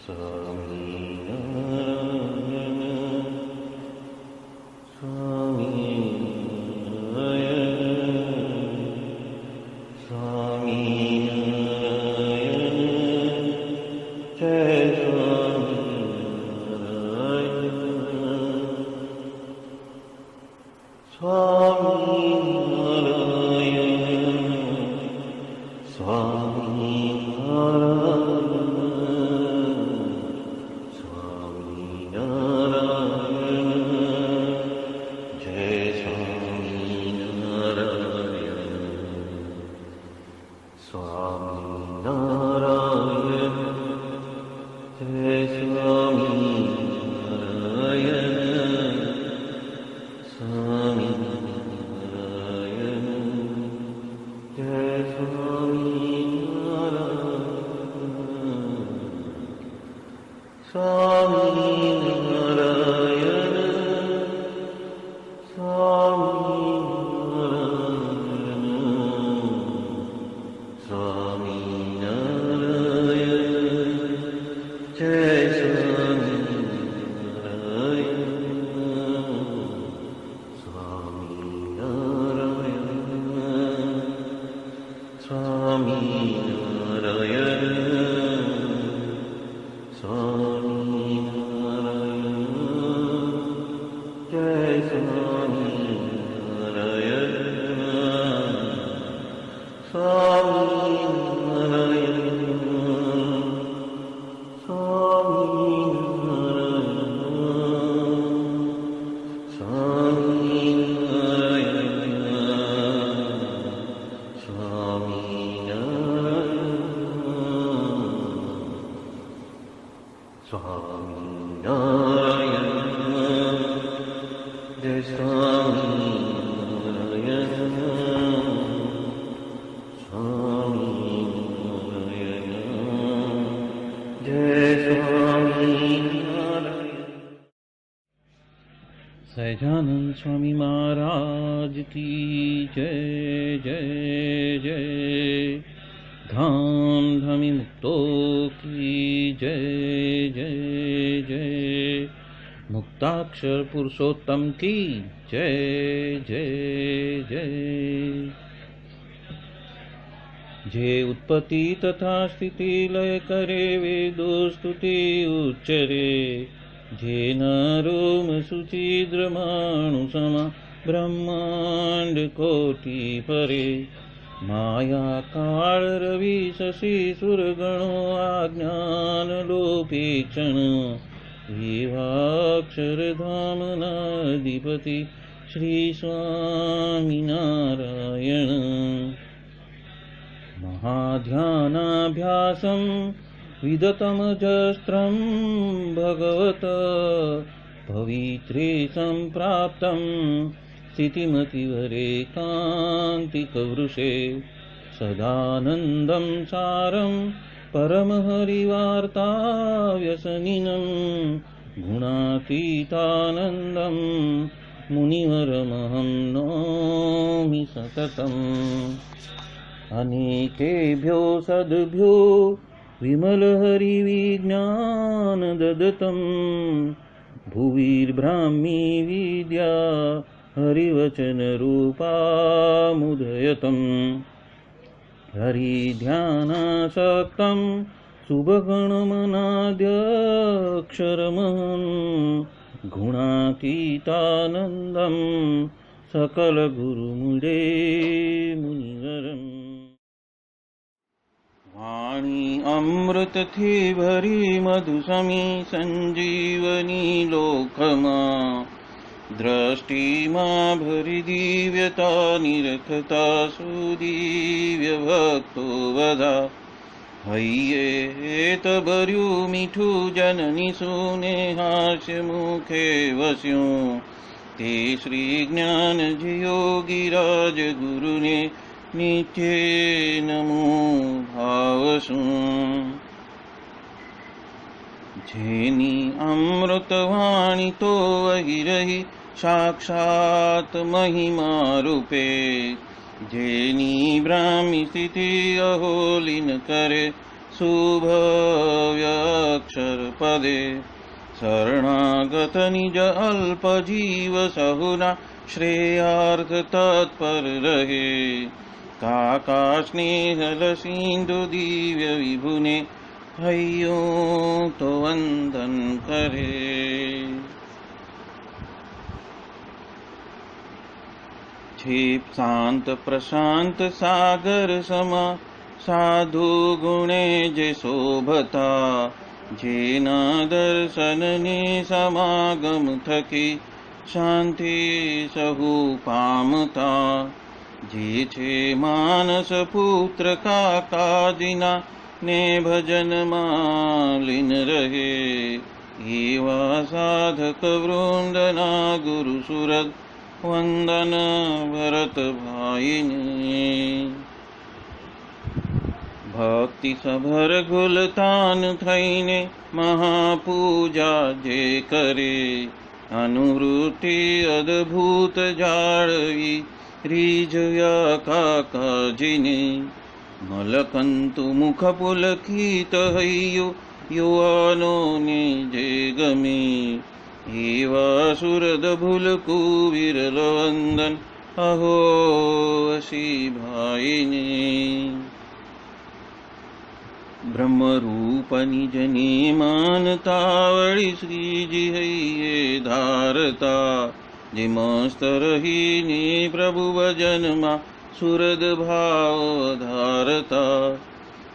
स्वामीनारायण स्वामीनारायण स्वामीनारायण जय स्वामीनारायण स्वामीनारायण स्वामीनारायण जय स्वामीनारायण स्वामीनारायण जय स्वामीनारायण स्वामीनारायण जय स्वामीनारायण स्वामीनारायण स्वामीनारायण स्वामीनारायण जय स्वामीनारायण स्वामीनारायण स्वामीनारायण जय स्वामीनारायण स्वामीनारायण स्वामीनारायण स्वामीनारायण जय स्वामीनारायण स्वामीनारायण जय स्वामीनारायण। सहजानंद स्वामी महाराज की जय जय जय। धाम धमी मुक्तों की जय जय जय। मुक्ताक्षर पुरुषोत्तम की जय जय जय। जे उत्पत्ति तथा स्थिति लय करे वेदो स्तुति उच्चरे। जे नरोम सुचिद्रमाणु समा ब्रह्मांड कोटि परे। माया काल रवि शशि सुरगणो आज्ञान लोपेक्षण। एवाक्षरधाम नाधिपति श्री स्वामीनारायण। महाध्यानाभ्यासं विदतमजस्त्रं भगवत पवित्रे सम्प्राप्तं। स्थितिमतिवरेकान्तिकवृषे सदानन्दं सारं परमहरिवार्ताव्यसनिनं। गुणातीतानन्दं मुनिवरमहं नौमि सततम्। अनेकेभ्यो सद्भ्यो विमलहरिविज्ञानदत्तं। भुविर्ब्राह्मी विद्या हरिवचनरूपामुदयतं। हरिध्यानासक्तं शुभगणमनाद्यक्षरमहं। गुणातीतानन्दं सकलगुरुमुदे मुनिवरम्। वाणी अमृत थी भरी मधुसमी संजीवनी लोकमा। दृष्टि मां भरी दिव्यता निरखता सुदिव्य भक्तो वधा। हय्ये भर्यु मीठू जननी सुने हास्य मुखे वस्यूं। ते श्री ज्ञान योगीराज गुरुने नित्ये नमो भावसु। जेनी अमृतवाणी तो वही रही साक्षात महिमा रूपे। जेनी ब्राह्मी स्थिति अहोलिन करे शुभव्यक्षरपदे शरणागत निज अल्प जीव सहुना श्रेयार्थ तत्पर रहे काका स्नेहल सिंधु दिव्य विभुने हयो तो वंदन करे। क्षिप शांत प्रशांत सागर समा साधु गुणे जे शोभता जेना दर्शनने समागम थकी शांति सहु पामता जे छे मानस पुत्र का काजिना ने भजन मालिन रहे एवा साधक वृंदना गुरु सुरत वंदन भरत भाईने। भक्ति सभर गुलतान थईने महापूजा जे करे अनुवृत्ति अद्भुत जाळवी रीजया काकाजीने मलकंतु मुख पुलकित हय्यो युवानो ने जे गमे एवा सुरद भूलकु विरल वंदन अहो असी भाईने। ब्रह्म रूप निज ने मानता वळी श्रीजी हइये धारता जे मस्त रहीने प्रभु भजन मा सुरद भाव धारता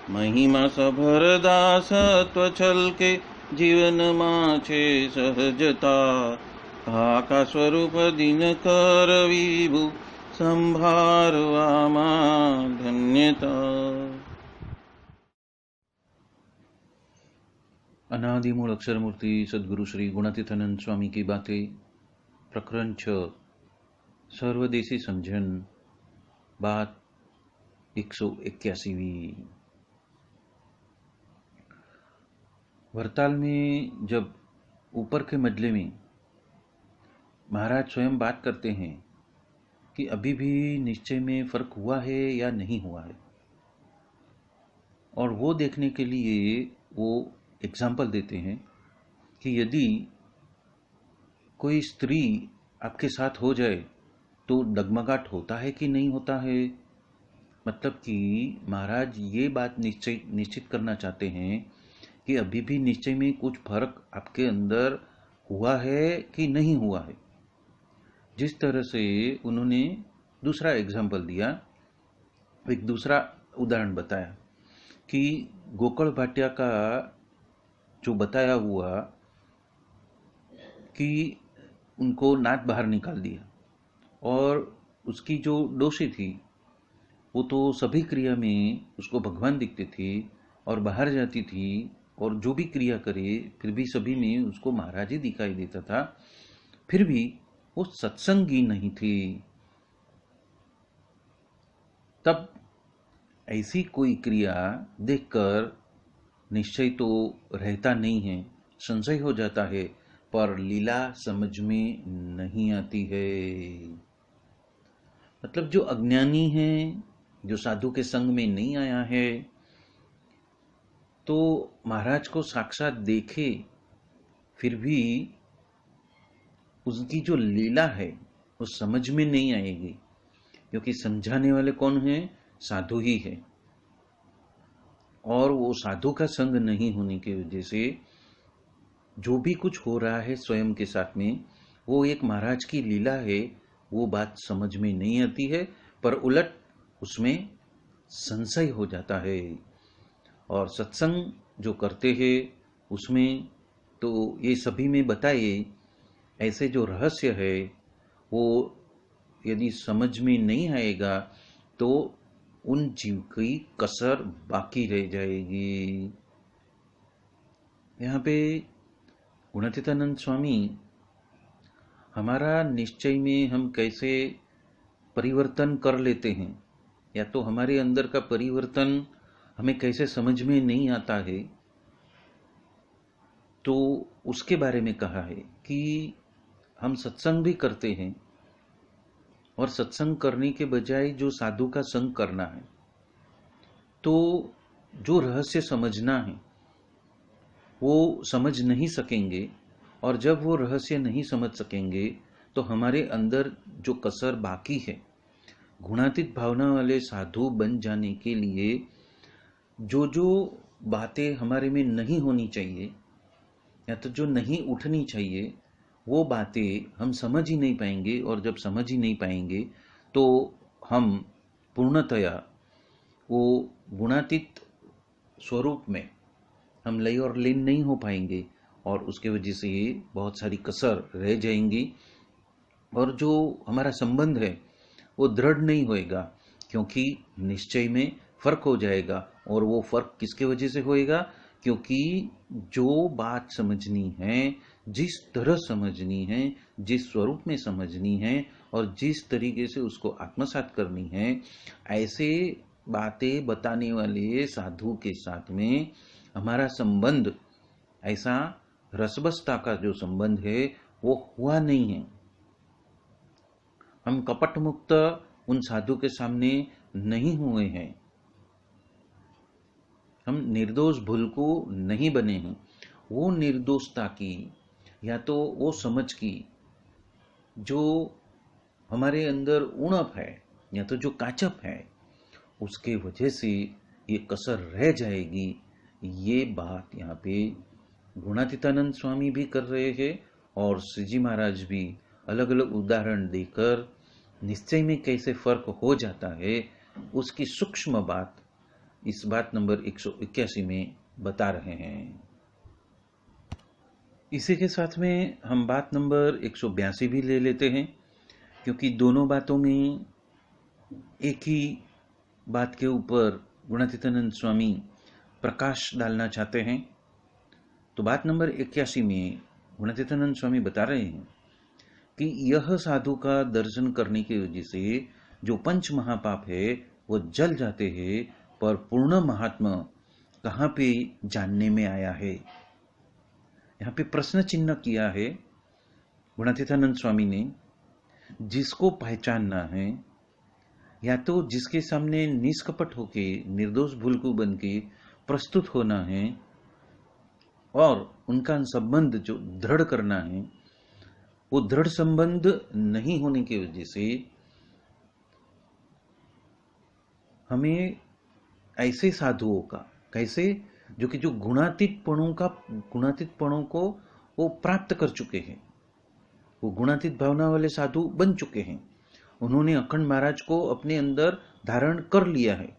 महिमा सभर दासत्व छलके जीवन माछे सहजता काका स्वरूप दिन कर विभु संभारवामा धन्यता। अनादिमूल अक्षरमूर्ति सद्गुरु श्री गुणातीतानंद स्वामी की बातें प्रकरण 6 सर्वदेशी समझन बात 181वीं। वरताल में जब ऊपर के मजले में महाराज स्वयं बात करते हैं कि अभी भी निश्चय में फर्क हुआ है या नहीं हुआ है, और वो देखने के लिए वो एग्जाम्पल देते हैं कि यदि कोई स्त्री आपके साथ हो जाए तो डगमगाट होता है कि नहीं होता है। मतलब कि महाराज ये बात निश्चित करना चाहते हैं कि अभी भी निश्चय में कुछ फर्क आपके अंदर हुआ है कि नहीं हुआ है। जिस तरह से उन्होंने दूसरा एग्जाम्पल दिया, एक दूसरा उदाहरण बताया कि गोकर्ण भाटिया का जो बताया हुआ कि उनको नाक बाहर निकाल दिया और उसकी जो डोशी थी वो तो सभी क्रिया में उसको भगवान दिखते थे और बाहर जाती थी और जो भी क्रिया करे फिर भी सभी में उसको महाराज ही दिखाई देता था, फिर भी वो सत्संगी नहीं थी। तब ऐसी कोई क्रिया देखकर निश्चय तो रहता नहीं है, संशय हो जाता है, पर लीला समझ में नहीं आती है। मतलब जो अज्ञानी है, जो साधु के संग में नहीं आया है, तो महाराज को साक्षात देखे फिर भी उसकी जो लीला है वो समझ में नहीं आएगी, क्योंकि समझाने वाले कौन है? साधु ही है। और वो साधु का संग नहीं होने की वजह से जो भी कुछ हो रहा है स्वयं के साथ में वो एक महाराज की लीला है, वो बात समझ में नहीं आती है, पर उलट उसमें संशय हो जाता है। और सत्संग जो करते हैं उसमें तो ये सभी में बताए ऐसे जो रहस्य है वो यदि समझ में नहीं आएगा तो उन जीव की कसर बाकी रह जाएगी। यहाँ पे गुणातीतानंद स्वामी हमारा निश्चय में हम कैसे परिवर्तन कर लेते हैं, या तो हमारे अंदर का परिवर्तन हमें कैसे समझ में नहीं आता है, तो उसके बारे में कहा है कि हम सत्संग भी करते हैं और सत्संग करने के बजाय जो साधु का संग करना है, तो जो रहस्य समझना है वो समझ नहीं सकेंगे, और जब वो रहस्य नहीं समझ सकेंगे तो हमारे अंदर जो कसर बाकी है, गुणातीत भावना वाले साधु बन जाने के लिए जो जो बातें हमारे में नहीं होनी चाहिए या तो जो नहीं उठनी चाहिए, वो बातें हम समझ ही नहीं पाएंगे, और जब समझ ही नहीं पाएंगे तो हम पूर्णतया वो गुणातीत स्वरूप में हम लय और लीन नहीं हो पाएंगे, और उसके वजह से बहुत सारी कसर रह जाएंगी, और जो हमारा संबंध है वो दृढ़ नहीं होएगा, क्योंकि निश्चय में फर्क हो जाएगा। और वो फर्क किसके वजह से होएगा? क्योंकि जो बात समझनी है, जिस तरह समझनी है, जिस स्वरूप में समझनी है, और जिस तरीके से उसको आत्मसात करनी है, ऐसे बातें बताने वाले साधु के साथ में हमारा संबंध, ऐसा रसबसता का जो संबंध है वो हुआ नहीं है। हम कपट मुक्त उन साधु के सामने नहीं हुए हैं, हम निर्दोष भुलकु नहीं बने हैं। वो निर्दोषता की या तो वो समझ की जो हमारे अंदर उणप है या तो जो काचप है, उसके वजह से ये कसर रह जाएगी। ये बात यहाँ पे गुणातीतानंद स्वामी भी कर रहे हैं, और श्रीजी महाराज भी अलग अलग उदाहरण देकर निश्चय में कैसे फर्क हो जाता है उसकी सूक्ष्म बात इस बात नंबर 181 में बता रहे हैं। इसी के साथ में हम बात नंबर 182 भी ले लेते हैं, क्योंकि दोनों बातों में एक ही बात के ऊपर गुणातीतानंद स्वामी प्रकाश डालना चाहते हैं। तो बात नंबर 81 में गुणातीतानंद स्वामी बता रहे हैं कि यह साधु का दर्शन करने की वजह से जो पंच महापाप है वो जल जाते हैं, पर पूर्ण महात्मा कहाँ पे जानने में आया है? यहाँ पे प्रश्न चिन्ह किया है गुणातीतानंद स्वामी ने। जिसको पहचानना है या तो जिसके सामने निष्कपट होके निर्दोष भुलकु बन के प्रस्तुत होना है, और उनका संबंध जो दृढ़ करना है, वो दृढ़ संबंध नहीं होने की वजह से हमें ऐसे साधुओं का, कैसे जो कि जो गुणातीतपणों को वो प्राप्त कर चुके हैं, वो गुणातीत भावना वाले साधु बन चुके हैं, उन्होंने अखंड महाराज को अपने अंदर धारण कर लिया है।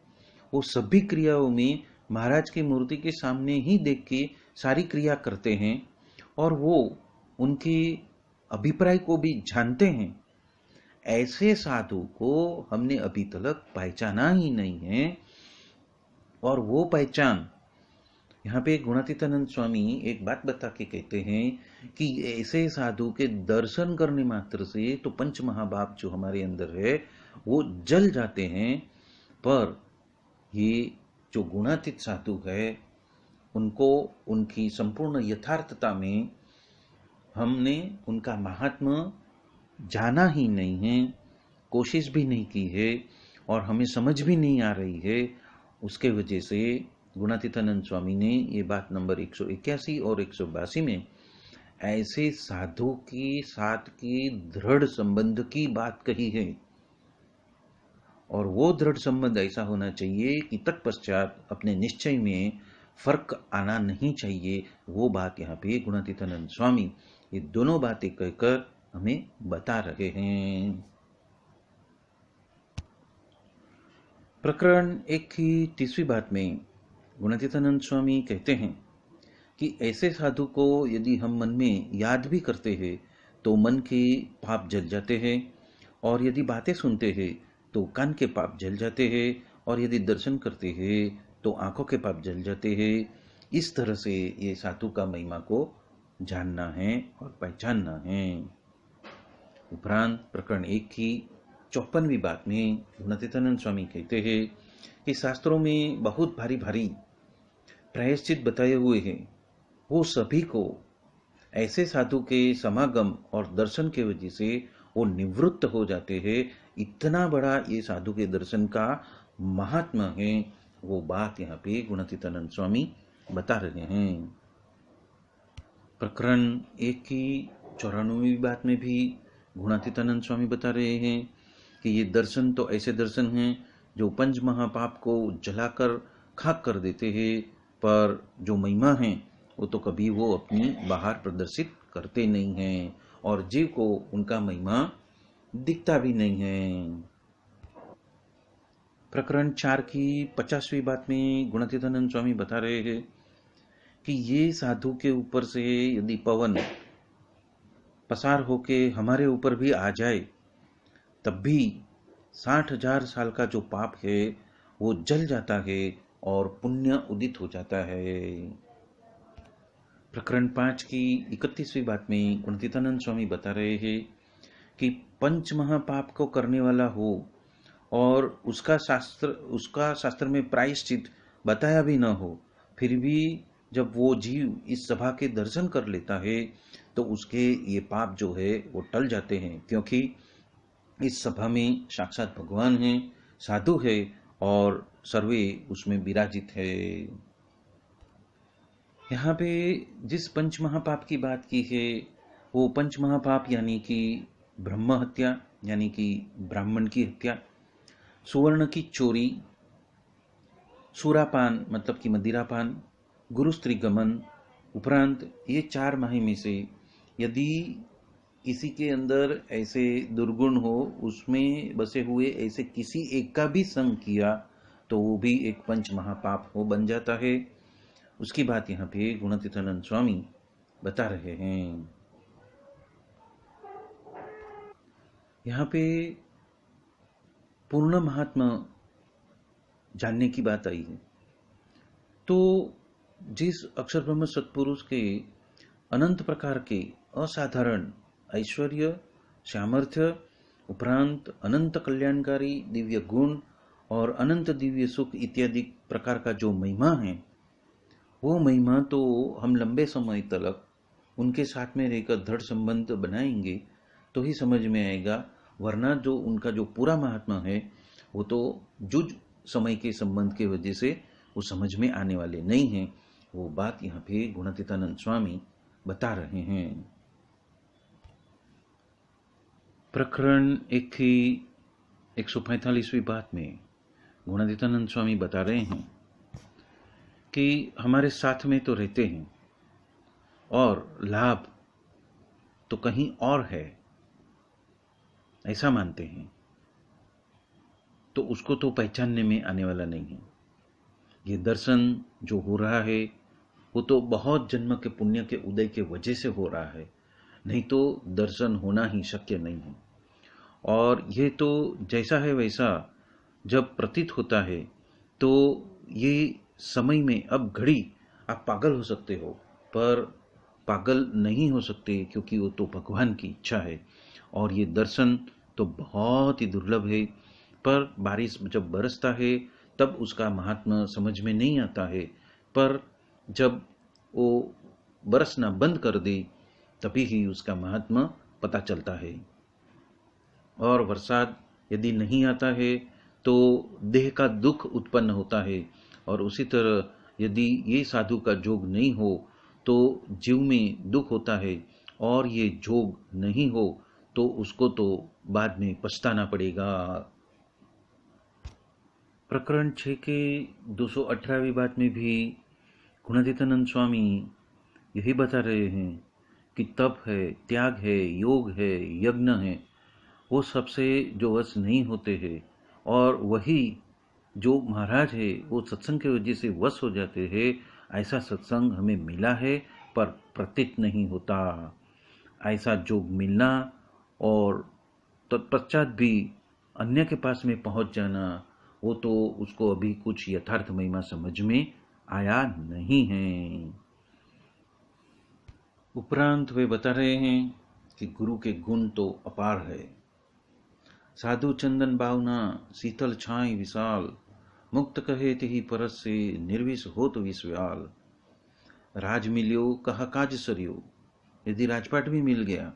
वो सभी क्रियाओं में महाराज की मूर्ति के सामने ही देख के सारी क्रिया करते हैं, और वो उनके अभिप्राय को भी जानते हैं। ऐसे साधु को हमने अभी तक पहचाना ही नहीं है, और वो पहचान यहाँ पे गुणातीतानंद स्वामी एक बात बता के कहते हैं कि ऐसे साधु के दर्शन करने मात्र से तो पंच महापाप जो हमारे अंदर है वो जल जाते हैं, पर ये जो गुणातीत साधु है उनको उनकी संपूर्ण यथार्थता में हमने उनका महात्मा जाना ही नहीं है, कोशिश भी नहीं की है, और हमें समझ भी नहीं आ रही है। उसके वजह से गुणातीतानंद स्वामी ने ये बात नंबर 181 और 182 में ऐसे साधु के साथ की दृढ़ संबंध की बात कही है, और वो दृढ़ संबंध ऐसा होना चाहिए कि तत्पश्चात अपने निश्चय में फर्क आना नहीं चाहिए। वो बात यहाँ पे गुणातीतानंद स्वामी ये दोनों बातें कहकर हमें बता रहे हैं। प्रकरण 1 की 30वीं बात में गुणातीतानंद स्वामी कहते हैं कि ऐसे साधु को यदि हम मन में याद भी करते हैं तो मन के पाप जल जाते हैं, और यदि बातें सुनते हैं तो कान के पाप जल जाते हैं, और यदि दर्शन करते हैं तो आंखों के पाप जल जाते हैं। इस तरह से ये साधु का महिमा को जानना है और पहचानना है। उपरांत प्रकरण 1 की 54वीं बात में गुणातीतानंद स्वामी कहते हैं कि शास्त्रों में बहुत भारी भारी प्रायश्चित बताए हुए हैं, वो सभी को ऐसे साधु के समागम और दर्शन के वजह से वो निवृत्त हो जाते हैं। इतना बड़ा ये साधु के दर्शन का महात्मा है, वो बात यहाँ पे गुणातीतानंद स्वामी बता रहे हैं। प्रकरण 1 की 94वीं बात में भी गुणातीतानंद स्वामी बता रहे हैं कि ये दर्शन तो ऐसे दर्शन हैं जो पंच महापाप को जलाकर खाक कर देते हैं, पर जो महिमा है वो तो कभी वो अपनी बाहर प्रदर्शित करते नहीं हैं और जीव को उनका महिमा दिखता भी नहीं है। प्रकरण 4 की 50वीं बात में गुणातीतानंद स्वामी बता रहे हैं कि ये साधु के ऊपर से यदि पवन पसार होके हमारे ऊपर भी आ जाए, तब भी 60,000 साल का जो पाप है वो जल जाता है और पुण्य उदित हो जाता है। प्रकरण 5 की 31वीं बात में गुणातीतानंद स्वामी बता रहे हैं कि पंच महापाप को करने वाला हो और उसका शास्त्र में प्रायश्चित बताया भी न हो, फिर भी जब वो जीव इस सभा के दर्शन कर लेता है तो उसके ये पाप जो है वो टल जाते हैं, क्योंकि इस सभा में साक्षात भगवान है, साधु है और सर्वे उसमें विराजित है। यहाँ पे जिस पंच महापाप की बात की है वो पंच महापाप यानी कि ब्रह्म हत्या यानी कि ब्राह्मण की हत्या, सुवर्ण की चोरी, सूरापान मतलब कि मदिरापान, गुरु स्त्री गमन, उपरांत ये 4 माही में से यदि किसी के अंदर ऐसे दुर्गुण हो, उसमें बसे हुए ऐसे किसी एक का भी संग किया तो वो भी एक पंच महापाप हो बन जाता है। उसकी बात यहाँ पे गुणातीतानंद स्वामी बता रहे हैं। यहाँ पे पूर्ण महात्मा जानने की बात आई है, तो जिस अक्षर ब्रह्म सत्पुरुष के अनंत प्रकार के असाधारण ऐश्वर्य, सामर्थ्य, उपरांत अनंत कल्याणकारी दिव्य गुण और अनंत दिव्य सुख इत्यादि प्रकार का जो महिमा है, वो महिमा तो हम लंबे समय तक उनके साथ में रहकर दृढ़ संबंध बनाएंगे तो ही समझ में आएगा, वरना जो उनका जो पूरा महात्मा है वो तो जुज समय के संबंध के वजह से वो समझ में आने वाले नहीं हैं। वो बात यहाँ पे गुणातीतानंद स्वामी बता रहे हैं। प्रकरण 1 की 145वीं बात में गुणातीतानंद स्वामी बता रहे हैं कि हमारे साथ में तो रहते हैं और लाभ तो कहीं और है, ऐसा मानते हैं, तो उसको तो पहचानने में आने वाला नहीं है। ये दर्शन जो हो रहा है वो तो बहुत जन्म के पुण्य के उदय के वजह से हो रहा है, नहीं तो दर्शन होना ही शक्य नहीं है। और ये तो जैसा है वैसा जब प्रतीत होता है तो ये समय में अब घड़ी आप पागल हो सकते हो, पर पागल नहीं हो सकते, क्योंकि वो तो भगवान की इच्छा है। और ये दर्शन तो बहुत ही दुर्लभ है, पर बारिश जब बरसता है तब उसका महात्मा समझ में नहीं आता है, पर जब वो बरसना बंद कर दे तभी ही उसका महात्मा पता चलता है। और बरसात यदि नहीं आता है तो देह का दुख उत्पन्न होता है, और उसी तरह यदि ये साधु का जोग नहीं हो तो जीव में दुख होता है, और ये जोग नहीं हो तो उसको तो बाद में पछताना पड़ेगा। प्रकरण 6 के 218वीं बात में भी गुणातीतानंद स्वामी यही बता रहे हैं कि तप है, त्याग है, योग है, यज्ञ है, वो सबसे जो वश नहीं होते हैं, और वही जो महाराज है वो सत्संग की वजह से वश हो जाते हैं। ऐसा सत्संग हमें मिला है पर प्रतीत नहीं होता। ऐसा जोग मिलना और तत्पश्चात भी अन्य के पास में पहुंच जाना, वो तो उसको अभी कुछ यथार्थ महिमा समझ में आया नहीं है। उपरांत वे बता रहे हैं कि गुरु के गुण तो अपार है। साधु चंदन भावना शीतल छाई विशाल, मुक्त कहे तिहि परस से निर्विष होत विश्वाल। राज मिलियो कहा काज सरियो, यदि राजपाट भी मिल गया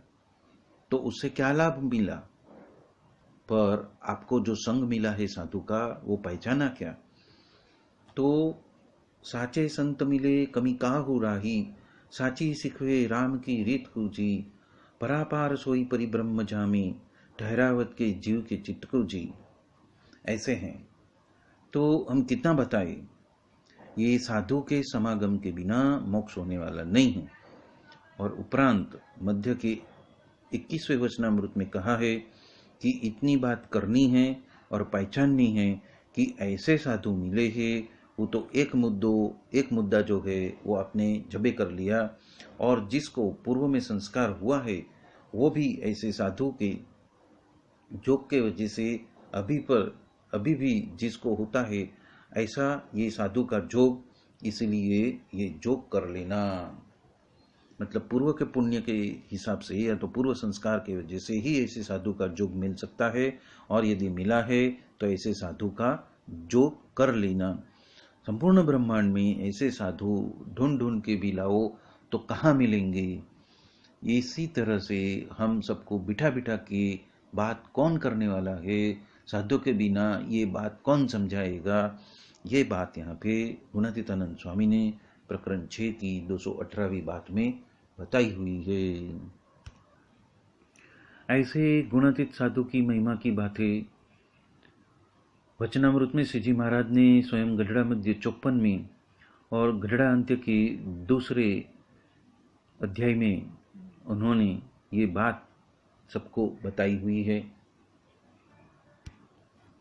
तो उससे क्या लाभ मिला, पर आपको जो संग मिला है साधु का वो पहचाना क्या। तो साचे संत मिले कमी काहू राही, साची सिखवे राम की रीत जी, परापार सोई परिब्रह्म जामी, ठहरावत के जीव के चित्तकु जी। ऐसे हैं। तो हम कितना बताएं, ये साधु के समागम के बिना मोक्ष होने वाला नहीं है। और उपरांत मध्य के 21वें वचनामृत में कहा है कि इतनी बात करनी है और पहचाननी है कि ऐसे साधु मिले हैं, वो तो एक मुद्दा जो है वो आपने जबे कर लिया, और जिसको पूर्व में संस्कार हुआ है वो भी ऐसे साधु के जोग के वजह से अभी भी जिसको होता है ऐसा ये साधु का जोग, इसलिए ये जोग कर लेना, मतलब पूर्व के पुण्य के हिसाब से या तो पूर्व संस्कार के वजह से ही ऐसे साधु का जोग मिल सकता है। और यदि मिला है तो ऐसे साधु का जोग कर लेना। संपूर्ण ब्रह्मांड में ऐसे साधु ढूंढ ढूंढ के भी लाओ तो कहाँ मिलेंगे। इसी तरह से हम सबको बिठा बिठा के बात कौन करने वाला है, साधु के बिना ये बात कौन समझाएगा, ये बात यहाँ पे गुणातीतानंद स्वामी ने प्रकरण 6 की 218वीं बात में बताई हुई है। ऐसे गुणातीत साधु की महिमा की बातें वचनामृत में श्री जी महाराज ने स्वयं गढ़ड़ा मध्य 54 में और गढ़ड़ा अंत्य के दूसरे अध्याय में उन्होंने ये बात सबको बताई हुई है।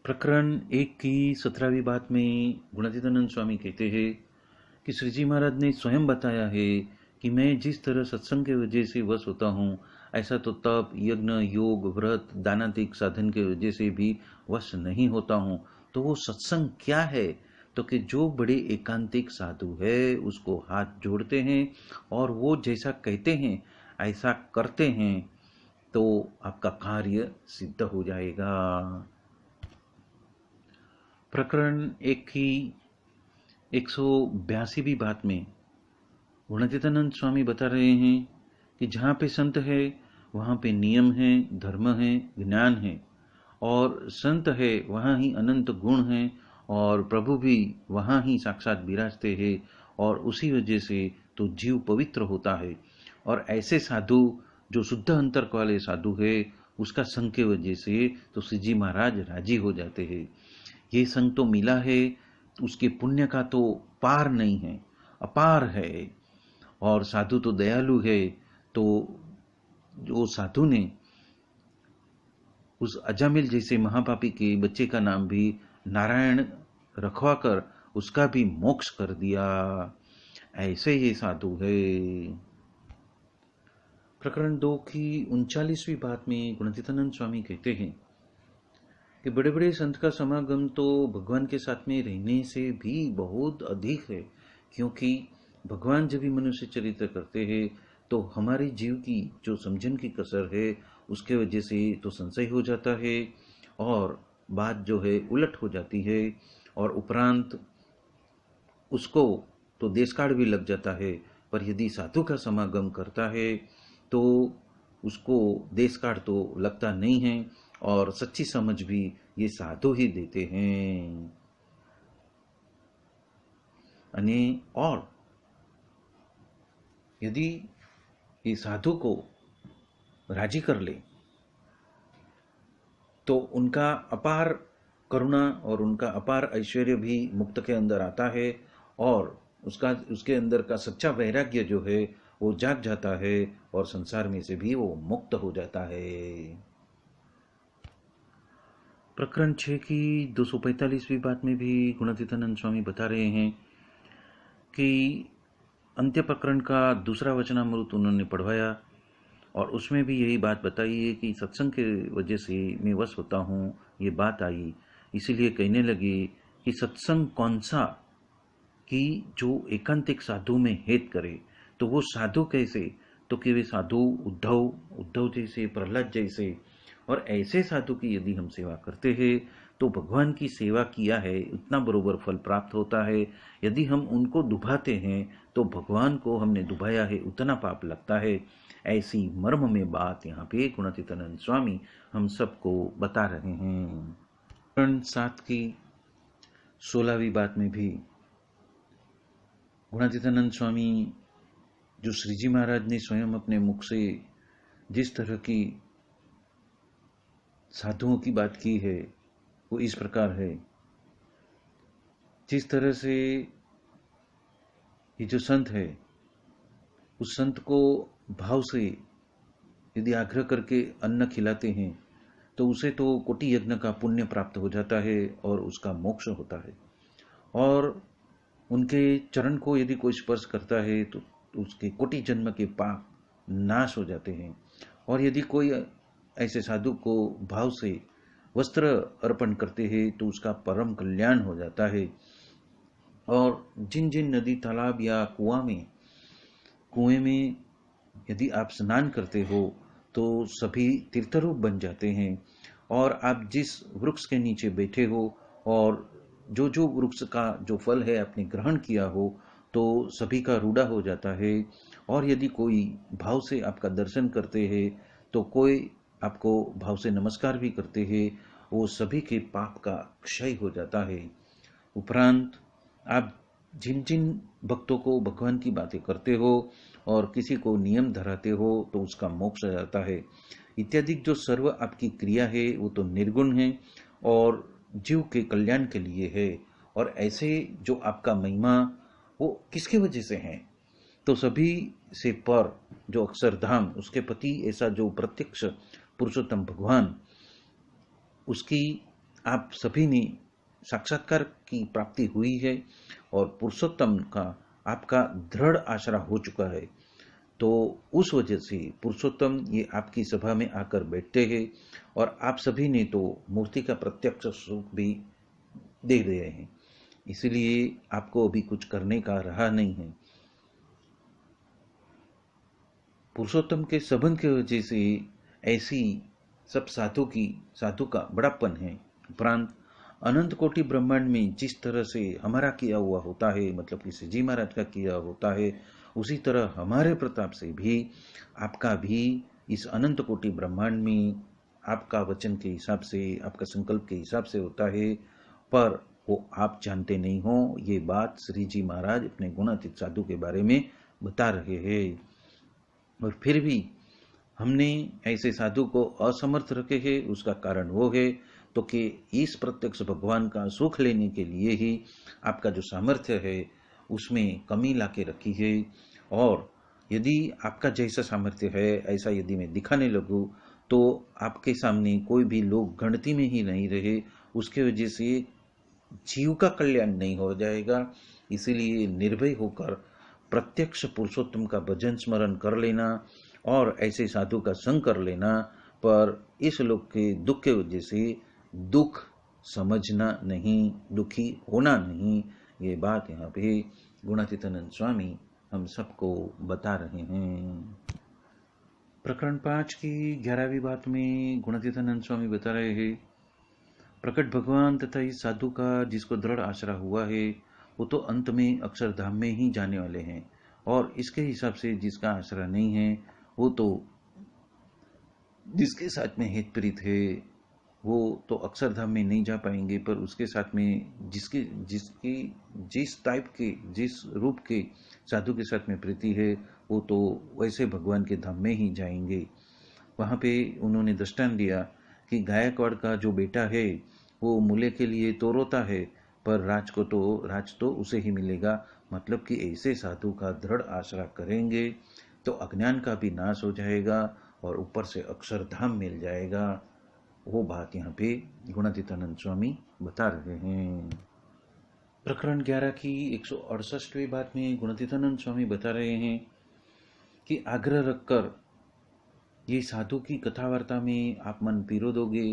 प्रकरण 1 की 17वीं बात में गुणातीतानंद स्वामी कहते हैं कि श्री जी महाराज ने स्वयं बताया है कि मैं जिस तरह सत्संग के वजह से वश होता हूँ, ऐसा तो तप, यज्ञ, योग, व्रत, दानातिक साधन के वजह से भी वश नहीं होता हूँ। तो वो सत्संग क्या है, तो कि जो बड़े एकांतिक साधु है उसको हाथ जोड़ते हैं और वो जैसा कहते हैं ऐसा करते हैं तो आपका कार्य सिद्ध हो जाएगा। प्रकरण 1 की 182वीं बात में गुणातीतानंद स्वामी बता रहे हैं कि जहाँ पे संत है वहाँ पे नियम है, धर्म है, ज्ञान है, और संत है वहाँ ही अनंत गुण है, और प्रभु भी वहाँ ही साक्षात विराजते हैं, और उसी वजह से तो जीव पवित्र होता है। और ऐसे साधु जो शुद्ध अंतर्क वाले साधु है उसका संग के वजह से तो श्री जी महाराज राजी हो जाते हैं। ये संग तो मिला है, उसके पुण्य का तो पार नहीं है, अपार है। और साधु तो दयालु है, तो जो साधु ने उस अजामिल जैसे महापापी के बच्चे का नाम भी नारायण रखवा कर उसका भी मोक्ष कर दिया। ऐसे ये साधु है। प्रकरण 2 की 39वीं बात में गुणातीतानंद स्वामी कहते हैं कि बड़े बड़े संत का समागम तो भगवान के साथ में रहने से भी बहुत अधिक है, क्योंकि भगवान जब भी मनुष्य चरित्र करते हैं तो हमारे जीव की जो समझन की कसर है उसके वजह से तो संशय हो जाता है और बात जो है उलट हो जाती है, और उपरांत उसको तो देशकाल भी लग जाता है। पर यदि साधु का समागम करता है तो उसको देशकाल तो लगता नहीं है, और सच्ची समझ भी ये साधु ही देते हैं। और यदि ये साधु को राजी कर ले तो उनका अपार करुणा और उनका अपार ऐश्वर्य भी मुक्त के अंदर आता है, और उसके अंदर का सच्चा वैराग्य जो है वो जाग जाता है, और संसार में से भी वो मुक्त हो जाता है। प्रकरण 6 की 245वीं बात में भी गुणातीतानंद स्वामी बता रहे हैं कि अंत्य प्रकरण का दूसरा वचनामृत उन्होंने पढ़वाया, और उसमें भी यही बात बताई है कि सत्संग के वजह से मैं वश होता हूँ, ये बात आई। इसीलिए कहने लगे कि सत्संग कौन सा कि जो एकांतिक साधु में हेत करे। तो वो साधु कैसे, तो कि वे साधु उद्धव जैसे, प्रहलाद जैसे, और ऐसे साधु की यदि हम सेवा करते हैं तो भगवान की सेवा किया है उतना बरोबर फल प्राप्त होता है। यदि हम उनको दुभाते हैं तो भगवान को हमने दुभाया है उतना पाप लगता है। ऐसी मर्म में बात यहाँ पे गुणातीतानंद स्वामी हम सबको बता रहे हैं। 7 की 16वीं बात में भी गुणातीतानंद स्वामी जो श्री जी महाराज ने स्वयं अपने मुख से जिस तरह की साधुओं की बात की है वो इस प्रकार है। जिस तरह से ये जो संत है उस संत को भाव से यदि आग्रह करके अन्न खिलाते हैं तो उसे तो कोटि यज्ञ का पुण्य प्राप्त हो जाता है और उसका मोक्ष होता है। और उनके चरण को यदि कोई स्पर्श करता है तो उसके कोटि जन्म के पाप नाश हो जाते हैं। और यदि कोई ऐसे साधु को भाव से वस्त्र अर्पण करते हैं तो उसका परम कल्याण हो जाता है। और जिन जिन नदी तालाब या कुएं में यदि आप स्नान करते हो तो सभी तीर्थरूप बन जाते हैं। और आप जिस वृक्ष के नीचे बैठे हो और जो वृक्ष का जो फल है आपने ग्रहण किया हो तो सभी का रूढ़ा हो जाता है। और यदि कोई भाव से आपका दर्शन करते हैं तो कोई आपको भाव से नमस्कार भी करते हैं, वो सभी के पाप का क्षय हो जाता है। उपरांत आप जिन जिन भक्तों को भगवान की बातें करते हो और किसी को नियम धराते हो तो उसका मोक्ष हो जाता है। इत्यादि जो सर्व आपकी क्रिया है वो तो निर्गुण है और जीव के कल्याण के लिए है। और ऐसे जो आपका महिमा वो किसके वजह से है, तो सभी से पर जो अक्षरधाम उसके पति ऐसा जो प्रत्यक्ष पुरुषोत्तम भगवान उसकी आप सभी ने साक्षात्कार की प्राप्ति हुई है और पुरुषोत्तम का आपका दृढ़ आश्रय हो चुका है। तो उस वजह से पुरुषोत्तम ये आपकी सभा में आकर बैठते हैं और आप सभी ने तो मूर्ति का प्रत्यक्ष स्वरूप भी देख रहे हैं, इसलिए आपको अभी कुछ करने का रहा नहीं है। पुरुषोत्तम के संबंध की वजह से ऐसी सब साधु का बड़ापन है। उपरांत अनंत कोटि ब्रह्मांड में जिस तरह से हमारा किया हुआ होता है, मतलब कि श्री जी महाराज का किया होता है, उसी तरह हमारे प्रताप से भी आपका भी इस अनंत कोटि ब्रह्मांड में आपका वचन के हिसाब से आपका संकल्प के हिसाब से होता है, पर वो आप जानते नहीं हो। ये बात श्री जी महाराज अपने गुणातीत साधु के बारे में बता रहे हैं। और फिर भी हमने ऐसे साधु को असमर्थ रखे हैं। उसका कारण वो है तो कि इस प्रत्यक्ष भगवान का सुख लेने के लिए ही आपका जो सामर्थ्य है उसमें कमी लाके रखी है। और यदि आपका जैसा सामर्थ्य है ऐसा यदि मैं दिखाने लगूं तो आपके सामने कोई भी लोग गणती में ही नहीं रहे, उसके वजह से जीव का कल्याण नहीं हो जाएगा। इसीलिए निर्भय होकर प्रत्यक्ष पुरुषोत्तम का भजन स्मरण कर लेना और ऐसे साधु का संग कर लेना, पर इस लोक के दुख के वजह से दुख समझना नहीं, दुखी होना नहीं। ये बात यहाँ पे गुणातीतानंद स्वामी हम सबको बता रहे हैं। प्रकरण 5 की 11वीं बात में गुणातीतानंद स्वामी बता रहे हैं, प्रकट भगवान तथा इस साधु का जिसको दृढ़ आश्रय हुआ है वो तो अंत में अक्षरधाम में ही जाने वाले हैं। और इसके हिसाब से जिसका आश्रय नहीं है वो तो जिसके साथ में हित प्रीत है वो तो अक्षरधाम में नहीं जा पाएंगे, पर उसके साथ में जिस टाइप के जिस रूप के साधु के साथ में प्रीति है वो तो वैसे भगवान के धाम में ही जाएंगे। वहाँ पे उन्होंने दृष्टांत दिया कि गायकवाड़ का जो बेटा है वो मूल्य के लिए तो रोता है, पर राज तो उसे ही मिलेगा। मतलब कि ऐसे साधु का दृढ़ आश्रय करेंगे तो अज्ञान का भी नाश हो जाएगा और ऊपर से अक्षरधाम मिल जाएगा। वो बात यहाँ पे गुणातीतानंद स्वामी बता रहे हैं। प्रकरण 11 की 168वीं बात में गुणातीतानंद स्वामी बता रहे हैं कि आग्रह रखकर ये साधु की कथा वार्ता में आप मन पिरो दोगे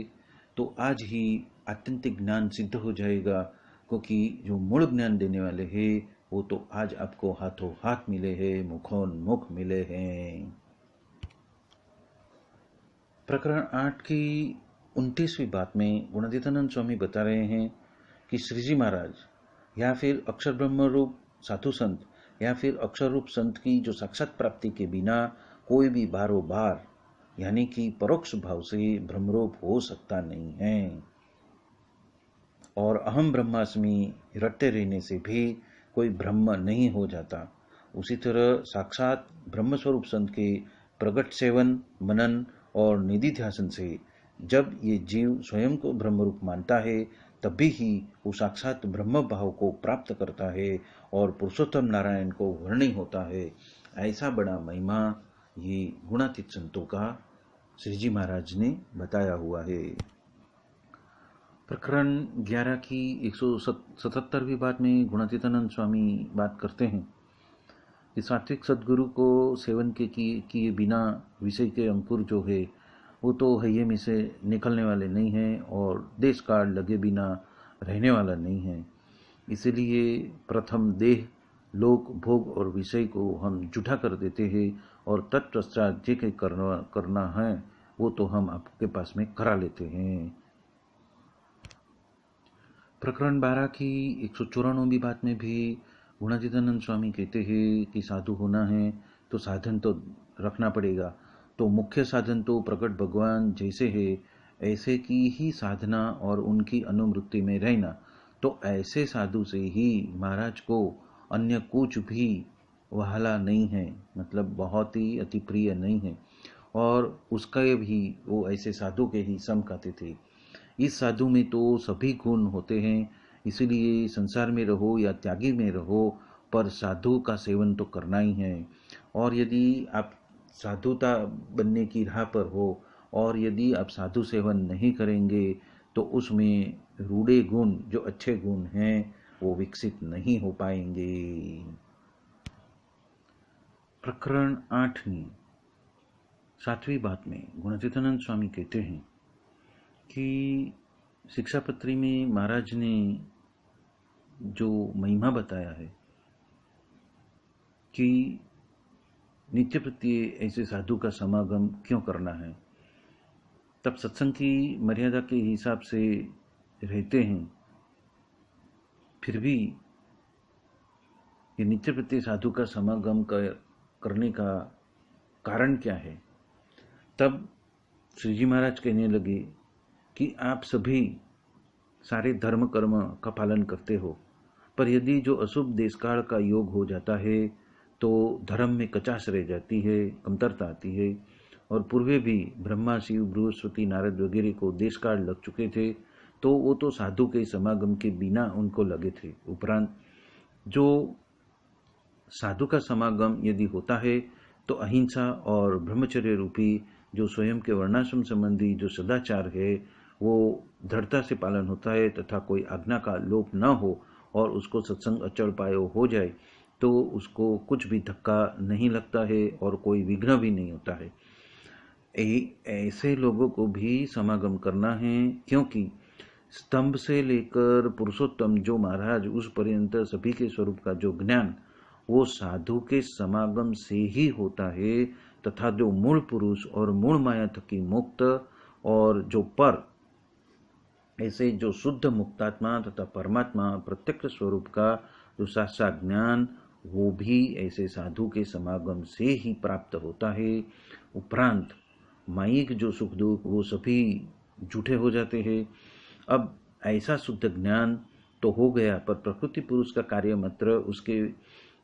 तो आज ही आत्यंतिक ज्ञान सिद्ध हो जाएगा, क्योंकि जो मूल ज्ञान देने वाले हैं वो तो आज आपको हाथों हाथ मिले हैं, मुखोन्मुख मिले हैं। प्रकरण 8 की 29वीं बात में गुणातीतानंद स्वामी बता रहे हैं कि श्री जी महाराज या फिर अक्षर ब्रह्म रूप साधु संत या फिर अक्षर रूप संत की जो साक्षात प्राप्ति के बिना कोई भी बारो बार यानी कि परोक्ष भाव से ब्रह्मरूप हो सकता नहीं है। और अहम ब्रह्मास्मि रटते रहने से भी कोई ब्रह्म नहीं हो जाता। उसी तरह साक्षात ब्रह्म स्वरूप संत के प्रगट सेवन, मनन और निधिध्यासन से जब ये जीव स्वयं को ब्रह्म रूप मानता है, तभी ही वो साक्षात ब्रह्म भाव को प्राप्त करता है और पुरुषोत्तम नारायण को वर्णी होता है। ऐसा बड़ा महिमा ये गुणातीत संतों का श्री जी महाराज ने बताया हुआ है। प्रकरण 11 की 177वीं बात में गुणातीतानंद स्वामी बात करते हैं कि सात्विक सद्गुरु को सेवन के किए बिना विषय के अंकुर जो है वो तो हइये में से निकलने वाले नहीं हैं और देश काल लगे बिना रहने वाला नहीं है। इसलिए प्रथम देह, लोक, भोग और विषय को हम जुटा कर देते हैं और तत्पश्चात जे के करना है वो तो हम आपके पास में करा लेते हैं। प्रकरण 12 की 194वीं बात में भी गुणातीतानंद स्वामी कहते हैं कि साधु होना है तो साधन तो रखना पड़ेगा। तो मुख्य साधन तो प्रकट भगवान जैसे है ऐसे की ही साधना और उनकी अनुवृत्ति में रहना। तो ऐसे साधु से ही महाराज को अन्य कुछ भी वहाला नहीं है, मतलब बहुत ही अति प्रिय नहीं है, और उसका भी वो ऐसे साधु के ही सम कहते थे। इस साधु में तो सभी गुण होते हैं, इसीलिए संसार में रहो या त्यागी में रहो पर साधु का सेवन तो करना ही है। और यदि आप साधुता बनने की राह पर हो और यदि आप साधु सेवन नहीं करेंगे तो उसमें रूढ़े गुण जो अच्छे गुण हैं वो विकसित नहीं हो पाएंगे। प्रकरण 8 में 7वीं बात में गुणातीतानंद स्वामी कहते हैं कि शिक्षापत्री में महाराज ने जो महिमा बताया है कि नित्य प्रत्यय ऐसे साधु का समागम क्यों करना है, तब सत्संग की मर्यादा के हिसाब से रहते हैं, फिर भी ये नित्य प्रत्यय साधु का समागम करने का कारण क्या है। तब श्री जी महाराज कहने लगे कि आप सभी सारे धर्म कर्म का पालन करते हो, पर यदि जो अशुभ देशकाल का योग हो जाता है तो धर्म में कचास रह जाती है, कमतरता आती है। और पूर्वे भी ब्रह्मा, शिव, बृहस्पति, नारद वगैरह को देशकाल लग चुके थे, तो वो तो साधु के समागम के बिना उनको लगे थे। उपरांत जो साधु का समागम यदि होता है तो अहिंसा और ब्रह्मचर्य रूपी जो स्वयं के वर्णाश्रम संबंधी जो सदाचार है वो दृढ़ता से पालन होता है तथा कोई आज्ञा का लोप न हो और उसको सत्संग अचल पायो हो जाए तो उसको कुछ भी धक्का नहीं लगता है और कोई विघ्न भी नहीं होता है। ऐसे लोगों को भी समागम करना है, क्योंकि स्तंभ से लेकर पुरुषोत्तम जो महाराज उस पर्यंत सभी के स्वरूप का जो ज्ञान वो साधु के समागम से ही होता है, तथा जो मूल पुरुष और मूल माया थकी मुक्त और जो पर ऐसे जो शुद्ध मुक्तात्मा तथा परमात्मा प्रत्यक्ष स्वरूप का जो साक्षात ज्ञान वो भी ऐसे साधु के समागम से ही प्राप्त होता है। उपरांत माइक जो सुख दुख वो सभी झूठे हो जाते हैं। अब ऐसा शुद्ध ज्ञान तो हो गया, पर प्रकृति पुरुष का कार्य मात्र उसके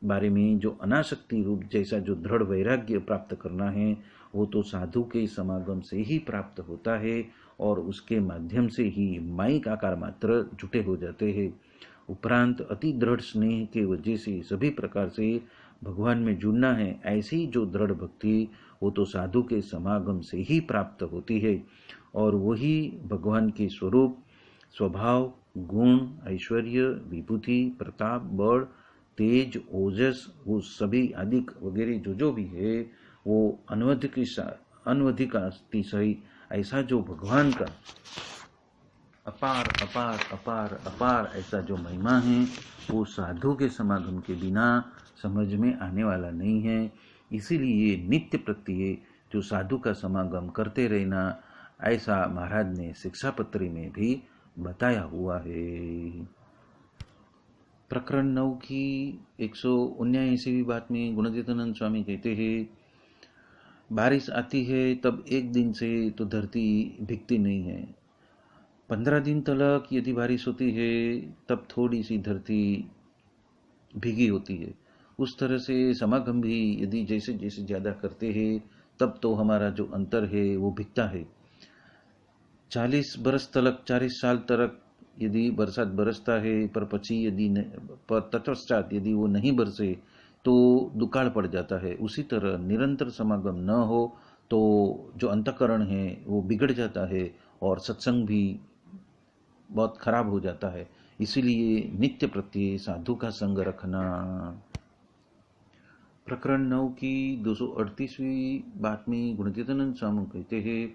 बारे में जो अनासक्ति रूप जैसा जो दृढ़ वैराग्य प्राप्त करना है वो तो साधु के समागम से ही प्राप्त होता है और उसके माध्यम से ही माइक आकार मात्र जुटे हो जाते हैं। उपरांत अति दृढ़ स्नेह के वजह से सभी प्रकार से भगवान में जुड़ना है। ऐसी जो दृढ़ भक्ति वो तो साधु के समागम से ही प्राप्त होती है और वही भगवान के स्वरूप, स्वभाव, गुण, ऐश्वर्य, विभूति, प्रताप, बल, तेज, ओजस वो सभी आदि वगैरह जो भी है वो अनवधिक अतिशय ऐसा जो भगवान का अपार अपार अपार अपार ऐसा जो महिमा है वो साधु के समागम के बिना समझ में आने वाला नहीं है। इसीलिए नित्य प्रत्यय जो साधु का समागम करते रहना ऐसा महाराज ने शिक्षापत्री में भी बताया हुआ है। प्रकरण 9 की 179वीं बात में गुणातीतानंद स्वामी कहते हैं, बारिश आती है तब एक दिन से तो धरती भीगती नहीं है, 15 दिन तक यदि बारिश होती है तब थोड़ी सी धरती भीगी होती है। उस तरह से समागम भी यदि जैसे जैसे ज़्यादा करते हैं तब तो हमारा जो अंतर है वो भिगता है। 40 बरस तक, 40 साल तक यदि बरसात बरसता है पर पची यदि पर तत्पश्चात यदि वो नहीं बरसे तो दुकाळ पड़ जाता है। उसी तरह निरंतर समागम न हो तो जो अंतकरण है वो बिगड़ जाता है और सत्संग भी बहुत खराब हो जाता है। इसीलिए नित्य प्रत्यय साधु का संग रखना। प्रकरण 9 की 238वीं बात में गुणतीतानंद स्वामी कहते हैं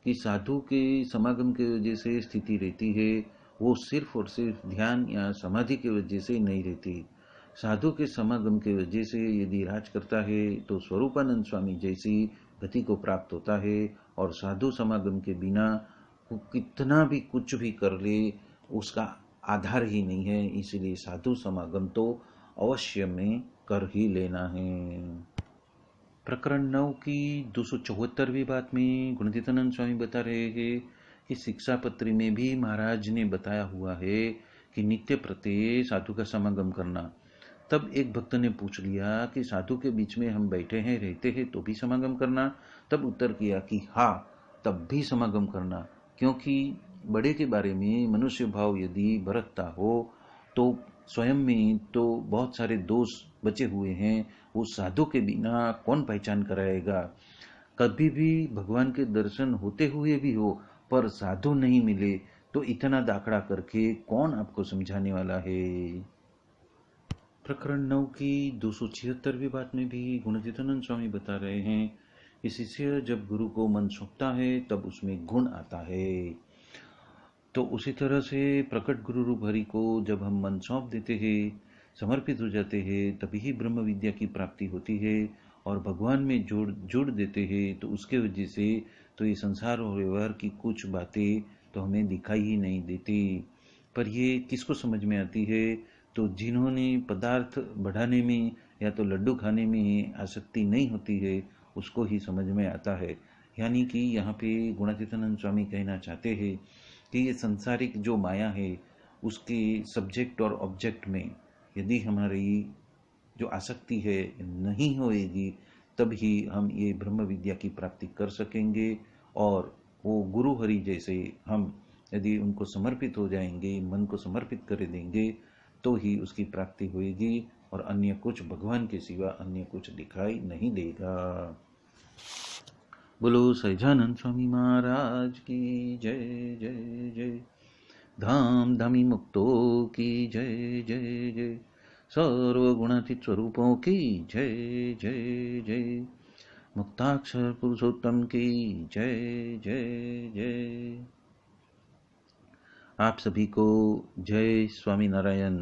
कि साधु के समागम के वजह से स्थिति रहती है, वो सिर्फ और सिर्फ ध्यान या समाधि की वजह से नहीं रहती। साधु के समागम के वजह से यदि राज करता है तो स्वरूपानंद स्वामी जैसी गति को प्राप्त होता है, और साधु समागम के बिना वो कितना भी कुछ भी कर ले उसका आधार ही नहीं है। इसलिए साधु समागम तो अवश्य में कर ही लेना है। प्रकरण 9 की 274वीं बात में गुणतीतानंद स्वामी बता रहे हैं कि शिक्षा पत्री में भी महाराज ने बताया हुआ है कि नित्य प्रत्यय साधु का समागम करना। तब एक भक्त ने पूछ लिया कि साधु के बीच में हम बैठे हैं, रहते हैं तो भी समागम करना? तब उत्तर किया कि हाँ, तब भी समागम करना, क्योंकि बड़े के बारे में मनुष्य भाव यदि बरतता हो तो स्वयं में तो बहुत सारे दोष बचे हुए हैं, वो साधु के बिना कौन पहचान कराएगा। कभी भी भगवान के दर्शन होते हुए भी हो पर साधु नहीं मिले तो इतना दाखड़ा करके कौन आपको समझाने वाला है। प्रकरण 9 की 276वीं बात में भी गुणतीतानंद स्वामी बता रहे हैं कि शिष्य जब गुरु को मन सौंपता है तब उसमें गुण आता है। तो उसी तरह से प्रकट गुरु रूप हरि को जब हम मन सौंप देते हैं, समर्पित हो जाते हैं, तभी ही ब्रह्म विद्या की प्राप्ति होती है और भगवान में जोड़ देते हैं। तो उसके वजह से तो ये संसार और व्यवहार की कुछ बातें तो हमें दिखाई ही नहीं देती। पर ये किसको समझ में आती है? तो जिन्होंने पदार्थ बढ़ाने में या तो लड्डू खाने में आसक्ति नहीं होती है उसको ही समझ में आता है। यानी कि यहाँ पे गुणातीतानंद स्वामी कहना चाहते हैं कि ये संसारिक जो माया है उसके सब्जेक्ट और ऑब्जेक्ट में यदि हमारी जो आसक्ति है नहीं होएगी तब ही हम ये ब्रह्म विद्या की प्राप्ति कर सकेंगे। और वो गुरु हरि जैसे हम यदि उनको समर्पित हो जाएंगे, मन को समर्पित कर देंगे तो ही उसकी प्राप्ति होएगी और अन्य कुछ भगवान के सिवा अन्य कुछ दिखाई नहीं देगा। बोलो सहजानंद स्वामी महाराज की जय जय जय। धाम धामी मुक्तो की जय जय जय। सर्वगुणातीत स्वरूपों की जय जय जय। मुक्ताक्षर पुरुषोत्तम की जय जय जय। आप सभी को जय स्वामी नारायण।